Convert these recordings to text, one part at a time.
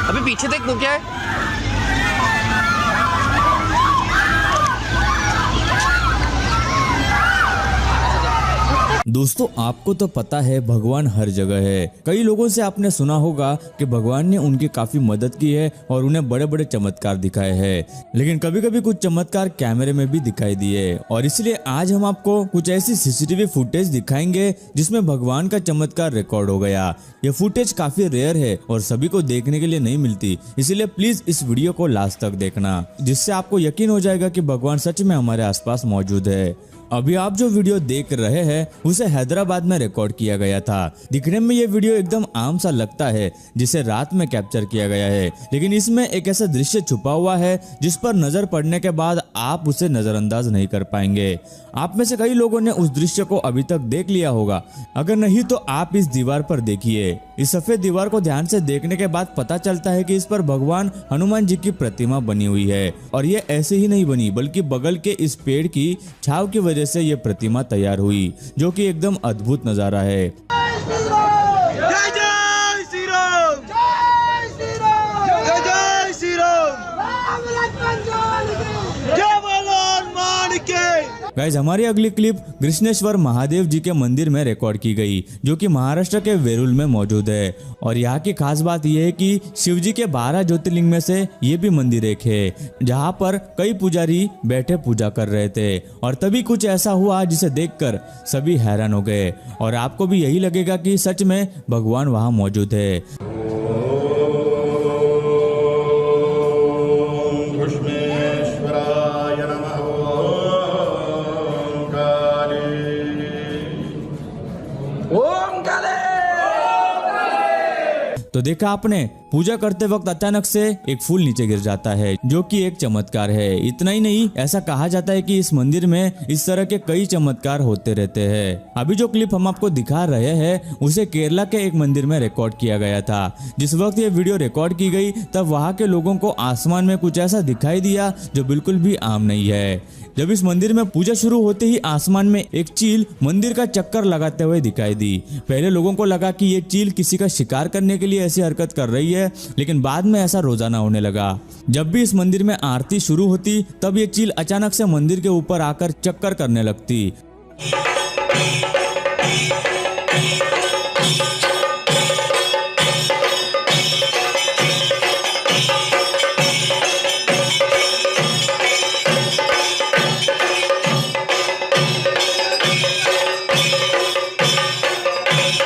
अभी पीछे देख वो क्या है। दोस्तों आपको तो पता है भगवान हर जगह है। कई लोगों से आपने सुना होगा कि भगवान ने उनकी काफी मदद की है और उन्हें बड़े बड़े चमत्कार दिखाए हैं, लेकिन कभी कभी कुछ चमत्कार कैमरे में भी दिखाई दिए। और इसलिए आज हम आपको कुछ ऐसी सीसीटीवी फुटेज दिखाएंगे जिसमें भगवान का चमत्कार रिकॉर्ड हो गया। ये फुटेज काफी रेयर है और सभी को देखने के लिए नहीं मिलती, इसीलिए प्लीज इस वीडियो को लास्ट तक देखना, जिससे आपको यकीन हो जाएगा कि भगवान सच में हमारे आसपास मौजूद है। अभी आप जो वीडियो देख रहे हैं उसे हैदराबाद में रिकॉर्ड किया गया था। दिखने में ये वीडियो एकदम आम सा लगता है जिसे रात में कैप्चर किया गया है, लेकिन इसमें एक ऐसा दृश्य छुपा हुआ है जिस पर नजर पड़ने के बाद आप उसे नजरअंदाज नहीं कर पाएंगे। आप में से कई लोगों ने उस दृश्य को अभी तक देख लिया होगा, अगर नहीं तो आप इस दीवार पर देखिए। इस सफेद दीवार को ध्यान से देखने के बाद पता चलता है कि इस पर भगवान हनुमान जी की प्रतिमा बनी हुई है। और ये ऐसे ही नहीं बनी, बल्कि बगल के इस पेड़ की छाव की वजह से ये प्रतिमा तैयार हुई, जो कि एकदम अद्भुत नजारा है। जय जय श्री राम, जय श्री राम, जय जय श्री राम, राम लक्ष्मण जय बोलो हनुमान के। गाइस हमारी अगली क्लिप कृष्णेश्वर महादेव जी के मंदिर में रिकॉर्ड की गई, जो कि महाराष्ट्र के वेरुल में मौजूद है। और यहाँ की खास बात यह है कि शिव जी के 12 ज्योतिर्लिंग में से ये भी मंदिर एक है, जहाँ पर कई पुजारी बैठे पूजा कर रहे थे। और तभी कुछ ऐसा हुआ जिसे देखकर सभी हैरान हो गए और आपको भी यही लगेगा कि सच में भगवान वहाँ मौजूद है। तो देखा आपने, पूजा करते वक्त अचानक से एक फूल नीचे गिर जाता है, जो कि एक चमत्कार है। इतना ही नहीं, ऐसा कहा जाता है कि इस मंदिर में इस तरह के कई चमत्कार होते रहते हैं। अभी जो क्लिप हम आपको दिखा रहे हैं उसे केरला के एक मंदिर में रिकॉर्ड किया गया था। जिस वक्त ये वीडियो रिकॉर्ड की गई तब वहाँ के लोगों को आसमान में कुछ ऐसा दिखाई दिया जो बिल्कुल भी आम नहीं है। जब इस मंदिर में पूजा शुरू होते ही आसमान में एक चील मंदिर का चक्कर लगाते हुए दिखाई दी। पहले लोगों को लगा कि ये चील किसी का शिकार करने के लिए ऐसी हरकत कर रही है, लेकिन बाद में ऐसा रोजाना होने लगा। जब भी इस मंदिर में आरती शुरू होती तब ये चील अचानक से मंदिर के ऊपर आकर चक्कर करने लगती।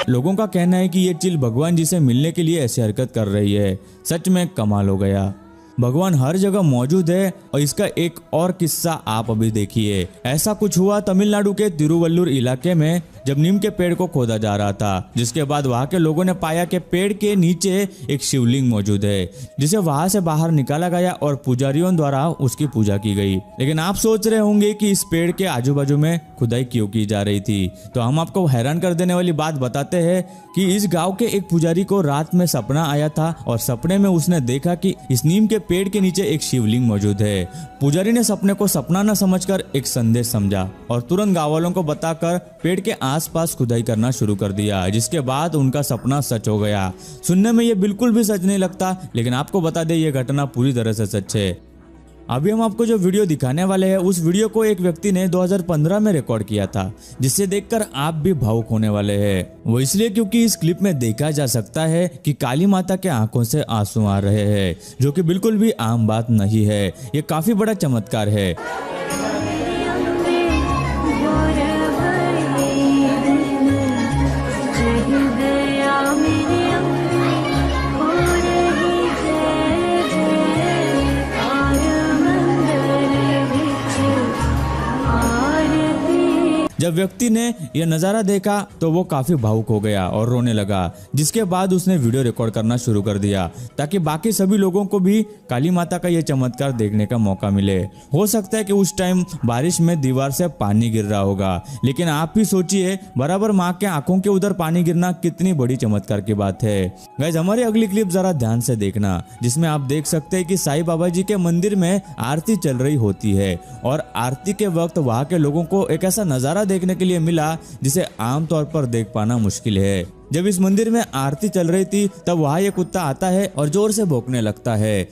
लोगों का कहना है कि ये चील भगवान जी से मिलने के लिए ऐसी हरकत कर रही है। सच में कमाल हो गया। भगवान हर जगह मौजूद है। और इसका एक और किस्सा आप अभी देखिए। ऐसा कुछ हुआ तमिलनाडु के तिरुवल्लुर इलाके में, जब नीम के पेड़ को खोदा जा रहा था, जिसके बाद वहां के लोगों ने पाया कि पेड़ के नीचे एक शिवलिंग मौजूद है, जिसे वहां से बाहर निकाला गया और पुजारियों द्वारा उसकी पूजा की गई। लेकिन आप सोच रहे होंगे कि इस पेड़ के आजू बाजू में खुदाई क्यों की जा रही थी, तो हम आपको हैरान कर देने वाली बात बताते हैं कि इस गाँव के एक पुजारी को रात में सपना आया था और सपने में उसने देखा कि इस नीम के पेड़ के नीचे एक शिवलिंग मौजूद है। पुजारी ने सपने को सपना न समझकर एक संदेश समझा और तुरंत गाँव वालों को बताकर पेड़ के आसपास खुदाई करना शुरू कर दिया, जिसके बाद उनका सपना सच हो गया। सुनने में ये बिल्कुल भी सच नहीं लगता, लेकिन आपको बता दें ये घटना पूरी तरह से सच है। अभी हम आपको जो वीडियो दिखाने वाले हैं उस वीडियो को एक व्यक्ति ने 2015 में रिकॉर्ड किया था, जिसे देखकर आप भी भावुक होने वाले हैं। वो इसलिए क्योंकि इस क्लिप में देखा जा सकता है कि काली माता के आंखों से आंसू आ रहे हैं, जो कि बिल्कुल भी आम बात नहीं है। ये काफी बड़ा चमत्कार है। जब व्यक्ति ने यह नज़ारा देखा तो वो काफी भावुक हो गया और रोने लगा, जिसके बाद उसने वीडियो रिकॉर्ड करना शुरू कर दिया ताकि बाकी सभी लोगों को भी काली माता का यह चमत्कार देखने का मौका मिले। हो सकता है कि उस टाइम बारिश में दीवार से पानी गिर रहा होगा, लेकिन आप भी सोचिए बराबर माँ के आंखों के उधर पानी गिरना कितनी बड़ी चमत्कार की बात है। गाइस हमारी अगली क्लिप जरा ध्यान से देखना, जिसमें आप देख सकते हैं कि साईं बाबा जी के मंदिर में आरती चल रही होती है और आरती के वक्त वहाँ के लोगों को एक ऐसा नजारा देखने के लिए मिला जिसे आमतौर पर देख पाना मुश्किल है। जब इस मंदिर में आरती चल रही थी तब वहाँ ये कुत्ता आता है और जोर से भौंकने लगता है।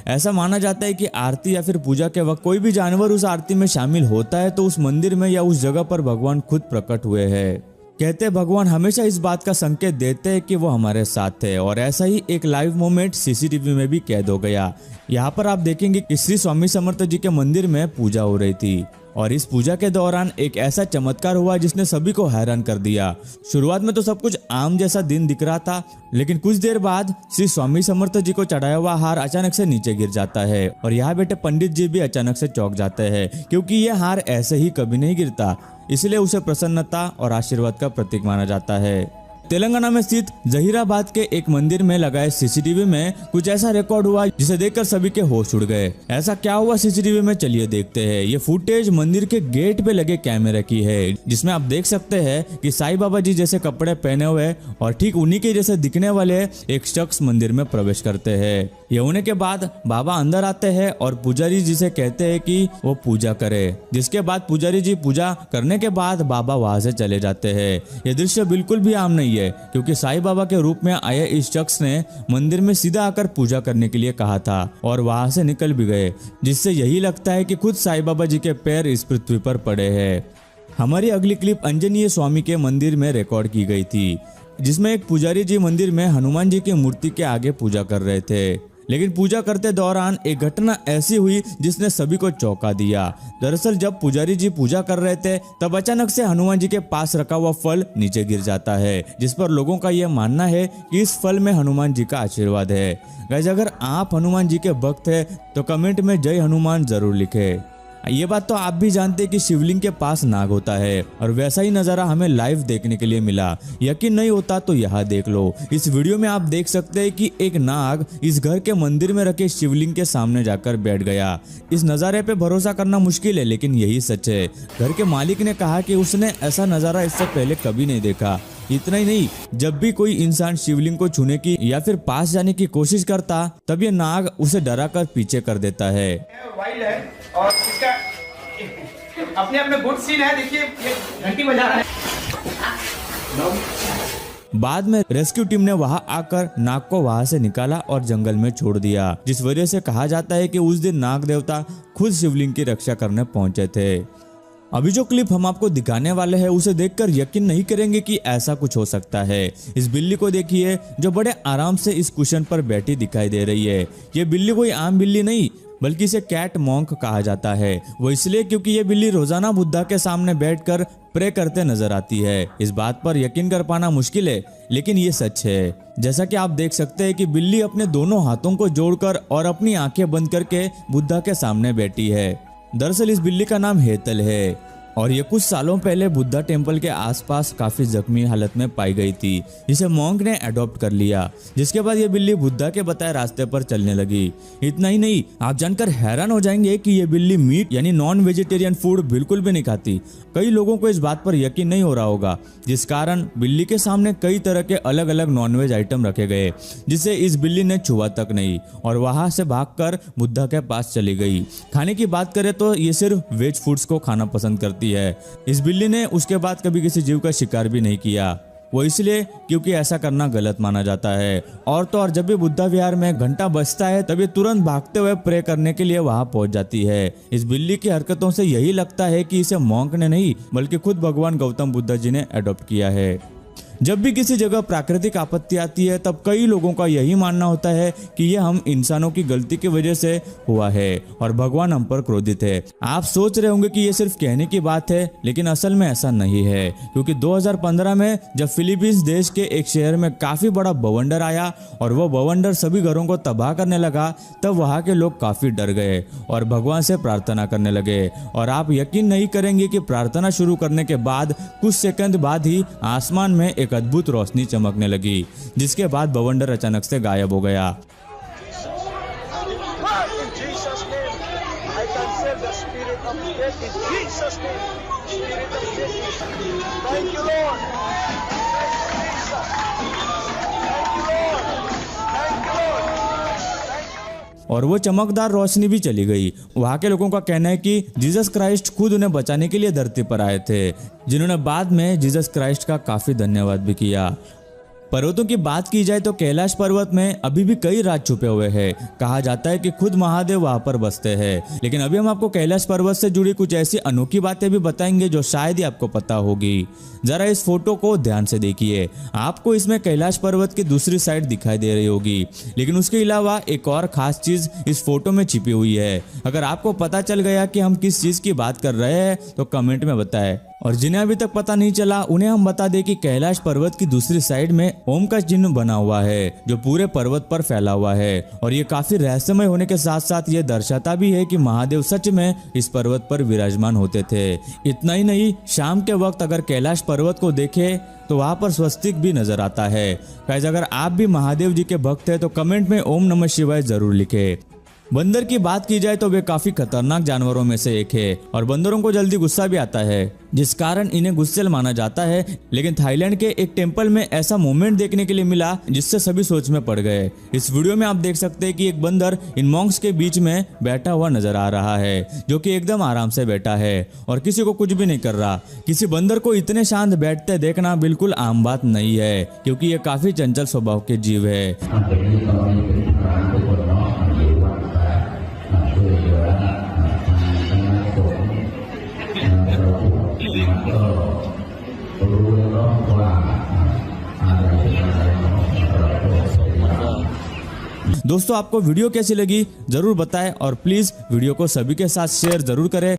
ऐसा माना जाता है कि आरती या फिर पूजा के वक्त कोई भी जानवर उस आरती में शामिल होता है तो उस मंदिर में या उस जगह पर भगवान खुद प्रकट हुए हैं। कहते हैं भगवान हमेशा इस बात का संकेत देते हैं कि वो हमारे साथ है, और ऐसा ही एक लाइव मोमेंट सीसीटीवी में भी कैद हो गया। यहाँ पर आप देखेंगे कि श्री स्वामी समर्थ जी के मंदिर में पूजा हो रही थी और इस पूजा के दौरान एक ऐसा चमत्कार हुआ जिसने सभी को हैरान कर दिया। शुरुआत में तो सब कुछ आम जैसा दिन दिख रहा था, लेकिन कुछ देर बाद श्री स्वामी समर्थ जी को चढ़ाया हुआ हार अचानक से नीचे गिर जाता है और यहाँ बैठे पंडित जी भी अचानक से चौंक जाते हैं, क्योंकि ये हार ऐसे ही कभी नहीं गिरता, इसलिए उसे प्रसन्नता और आशीर्वाद का प्रतीक माना जाता है। तेलंगाना में स्थित जहीराबाद के एक मंदिर में लगाए सीसीटीवी में कुछ ऐसा रिकॉर्ड हुआ जिसे देखकर सभी के होश उड़ गए। ऐसा क्या हुआ सीसीटीवी में, चलिए देखते हैं। ये फुटेज मंदिर के गेट पे लगे कैमरे की है, जिसमें आप देख सकते हैं कि साईं बाबा जी जैसे कपड़े पहने हुए और ठीक उन्हीं के जैसे दिखने वाले एक शख्स मंदिर में प्रवेश करते हैं। ये होने के बाद बाबा अंदर आते हैं और पुजारी जी से कहते हैं कि वो पूजा करे, जिसके बाद पुजारी जी पूजा करने के बाद बाबा वहां से चले जाते हैं। ये दृश्य बिल्कुल भी आम नहीं है, क्योंकि साईं बाबा के रूप में आए इस शख्स ने मंदिर में सीधा आकर पूजा करने के लिए कहा था और वहां से निकल भी गए, जिससे यही लगता है कि खुद साईं बाबा जी के पैर इस पृथ्वी पर पड़े हैं। हमारी अगली क्लिप अंजनीय स्वामी के मंदिर में रिकॉर्ड की गई थी, जिसमें एक पुजारी जी मंदिर में हनुमान जी की मूर्ति के आगे पूजा कर रहे थे, लेकिन पूजा करते दौरान एक घटना ऐसी हुई जिसने सभी को चौंका दिया। दरअसल जब पुजारी जी पूजा कर रहे थे तब अचानक से हनुमान जी के पास रखा हुआ फल नीचे गिर जाता है, जिस पर लोगों का यह मानना है कि इस फल में हनुमान जी का आशीर्वाद है। गाइस, अगर आप हनुमान जी के भक्त हैं तो कमेंट में जय हनुमान जरूर लिखें। ये बात तो आप भी जानते हैं कि शिवलिंग के पास नाग होता है और वैसा ही नज़ारा हमें लाइव देखने के लिए मिला। यकीन नहीं होता तो यहाँ देख लो। इस वीडियो में आप देख सकते हैं कि एक नाग इस घर के मंदिर में रखे शिवलिंग के सामने जाकर बैठ गया। इस नज़ारे पे भरोसा करना मुश्किल है, लेकिन यही सच है। घर के मालिक ने कहा कि उसने ऐसा नज़ारा इससे पहले कभी नहीं देखा। इतना ही नहीं, जब भी कोई इंसान शिवलिंग को छूने की या फिर पास जाने की कोशिश करता तब ये नाग उसे डरा कर पीछे कर देता है। वाइल्ड है और इसका अपने अपने गुड सीन है। देखिए ये घंटी बजा रहा है। बाद में रेस्क्यू टीम ने वहां आकर नाग को वहां से निकाला और जंगल में छोड़ दिया, जिस वजह से कहा जाता है कि उस दिन नाग देवता खुद शिवलिंग की रक्षा करने पहुंचे थे। अभी जो क्लिप हम आपको दिखाने वाले हैं उसे देखकर यकीन नहीं करेंगे कि ऐसा कुछ हो सकता है। इस बिल्ली को देखिए जो बड़े आराम से इस कुशन पर बैठी दिखाई दे रही है। ये बिल्ली कोई आम बिल्ली नहीं, बल्कि इसे कैट मॉन्क कहा जाता है। वो इसलिए क्योंकि ये बिल्ली रोजाना बुद्धा के सामने बैठकर प्रे करते नजर आती है। इस बात पर यकीन कर पाना मुश्किल है, लेकिन ये सच है। जैसा कि आप देख सकते हैं कि बिल्ली अपने दोनों हाथों को जोड़कर और अपनी आंखें बंद करके बुद्धा के सामने बैठी है। दरअसल इस बिल्ली का नाम हेतल है और ये कुछ सालों पहले बुद्धा टेम्पल के आसपास काफी जख्मी हालत में पाई गई थी, जिसे मॉन्क ने अडॉप्ट कर लिया, जिसके बाद ये बिल्ली बुद्धा के बताए रास्ते पर चलने लगी। इतना ही नहीं, आप जानकर हैरान हो जाएंगे कि ये बिल्ली मीट यानी नॉन वेजिटेरियन फूड बिल्कुल भी नहीं खाती। कई लोगों को इस बात पर यकीन नहीं हो रहा होगा, जिस कारण बिल्ली के सामने कई तरह के अलग अलग नॉनवेज आइटम रखे गए, जिसे इस बिल्ली ने छुआ तक नहीं और वहां से भागकर बुद्धा के पास चली गई। खाने की बात करें तो ये सिर्फ वेज फूड्स को खाना पसंद करती है। इस बिल्ली ने उसके बाद कभी किसी जीव का शिकार भी नहीं किया, वो इसलिए क्योंकि ऐसा करना गलत माना जाता है। और तो और जब भी बुद्धा विहार में घंटा बजता है तब ये तुरंत भागते हुए प्रे करने के लिए वहां पहुंच जाती है। इस बिल्ली की हरकतों से यही लगता है कि इसे मॉन्क ने नहीं बल्कि खुद भगवान गौतम बुद्ध जी ने अडॉप्ट किया है। जब भी किसी जगह प्राकृतिक आपत्ति आती है तब कई लोगों का यही मानना होता है कि यह हम इंसानों की गलती की वजह से हुआ है और भगवान हम पर क्रोधित है। आप सोच रहे होंगे कि ये सिर्फ कहने की बात है, लेकिन असल में ऐसा नहीं है, क्योंकि 2015 में जब फिलीपींस देश के एक शहर में काफी बड़ा बवंडर आया और वह बवंडर सभी घरों को तबाह करने लगा, तब वहां के लोग काफी डर गए और भगवान से प्रार्थना करने लगे। और आप यकीन नहीं करेंगे कि प्रार्थना शुरू करने के बाद कुछ सेकंड बाद ही आसमान में एक अद्भुत रोशनी चमकने लगी, जिसके बाद बवंडर अचानक से गायब हो गया। In Jesus' name, I cancel the spirit of death in Jesus' name. Spirit of death. Thank you, Lord. Thank you, Jesus. Thank you, Lord. Thank you, Lord. और वो चमकदार रोशनी भी चली गई। वहाँ के लोगों का कहना है कि जीसस क्राइस्ट खुद उन्हें बचाने के लिए धरती पर आए थे, जिन्होंने बाद में जीसस क्राइस्ट का काफी धन्यवाद भी किया। पर्वतों की बात की जाए तो कैलाश पर्वत में अभी भी कई राज छुपे हुए हैं। कहा जाता है कि खुद महादेव वहां पर बसते हैं। लेकिन अभी हम आपको कैलाश पर्वत से जुड़ी कुछ ऐसी अनोखी बातें भी बताएंगे जो शायद ही आपको पता होगी। जरा इस फोटो को ध्यान से देखिए। आपको इसमें कैलाश पर्वत की दूसरी साइड दिखाई दे रही होगी, लेकिन उसके अलावा एक और खास चीज इस फोटो में छिपी हुई है। अगर आपको पता चल गया कि हम किस चीज की बात कर रहे हैं तो कमेंट में बताएं। और जिन्हें अभी तक पता नहीं चला उन्हें हम बता दें कि कैलाश पर्वत की दूसरी साइड में ओम का चिन्ह बना हुआ है, जो पूरे पर्वत पर फैला हुआ है। और ये काफी रहस्यमय होने के साथ साथ ये दर्शाता भी है कि महादेव सच में इस पर्वत पर विराजमान होते थे। इतना ही नहीं, शाम के वक्त अगर कैलाश पर्वत को देखें तो वहाँ पर स्वस्तिक भी नजर आता है। गाइस, अगर आप भी महादेव जी के भक्त हैं तो कमेंट में ओम नमः शिवाय जरूर लिखें। बंदर की बात की जाए तो वे काफी खतरनाक जानवरों में से एक है और बंदरों को जल्दी गुस्सा भी आता है, जिस कारण इन्हें गुस्सेल माना जाता है। लेकिन थाईलैंड के एक टेंपल में ऐसा मोमेंट देखने के लिए मिला जिससे सभी सोच में पड़ गए। इस वीडियो में आप देख सकते हैं कि एक बंदर इन मॉन्क्स के बीच में बैठा हुआ नजर आ रहा है, जो कि एकदम आराम से बैठा है और किसी को कुछ भी नहीं कर रहा। किसी बंदर को इतने शांत बैठते देखना बिल्कुल आम बात नहीं है, क्योंकि ये काफी चंचल स्वभाव के जीव है। दोस्तों, आपको वीडियो कैसी लगी जरूर बताएं और प्लीज वीडियो को सभी के साथ शेयर जरूर करें।